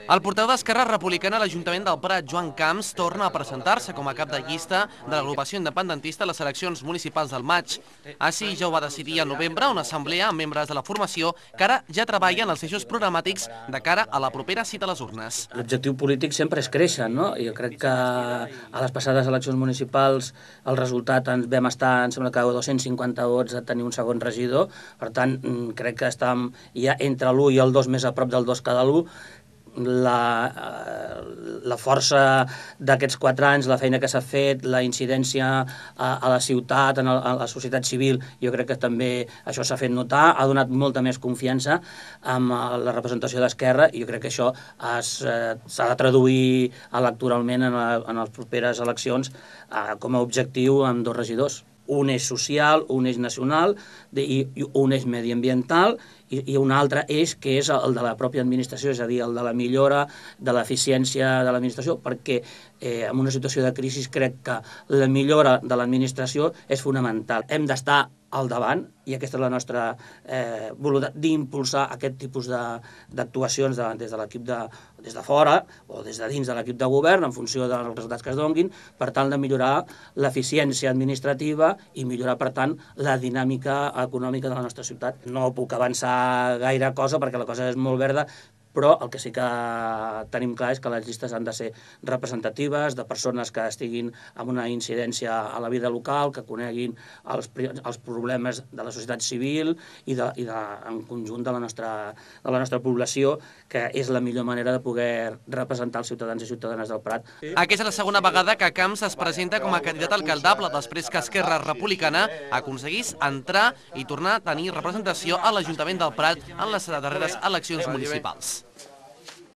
El portaveu d'Esquerra Republicana a l'Ajuntament del Prat, Joan Camps, torna a presentar-se com a cap de llista de l'agrupació independentista a les eleccions municipals del maig. Així ja ho va decidir al novembre una assemblea amb membres de la formació que ara ja treballen els eixos programàtics de cara a la propera cita a les urnes. L'objectiu polític sempre és créixer, no? Jo crec que a les passades eleccions municipals el resultat ens vam estar, em sembla que 250 vots a tenir un segon regidor, per tant crec que estem ja entre l'1 i el 2 més a prop del 2 que de l'1. La força d'aquests 4 anys, la feina que s'ha fet, la incidència a la ciutat, a la societat civil, jo crec que també això s'ha fet notar, ha donat molta més confiança amb la representació d'Esquerra i jo crec que això s'ha de traduir electoralment en les properes eleccions com a objectiu amb 2 regidors. Un eix social, un eix nacional i un eix mediambiental i un altre eix que és el de la pròpia administració, és a dir, el de la millora de l'eficiència de l'administració, perquè en una situació de crisi crec que la millora de l'administració és fonamental. Hem d'estar al davant i aquesta és la nostra voluntat d'impulsar aquest tipus d'actuacions des de l'equip des de fora o des de dins de l'equip de govern en funció dels resultats que es donguin per tal de millorar l'eficiència administrativa i millorar, per tant, la dinàmica econòmica de la nostra ciutat. No puc avançar gaire cosa perquè la cosa és molt verda, però el que sí que tenim clar és que les llistes han de ser representatives, de persones que estiguin amb una incidència a la vida local, que coneguin els problemes de la societat civil i en conjunt de la nostra població, que és la millor manera de poder representar els ciutadans i ciutadanes del Prat. Aquesta és la segona vegada que Camps es presenta com a candidat alcaldable després que Esquerra Republicana aconseguís entrar i tornar a tenir representació a l'Ajuntament del Prat en les darreres eleccions municipals.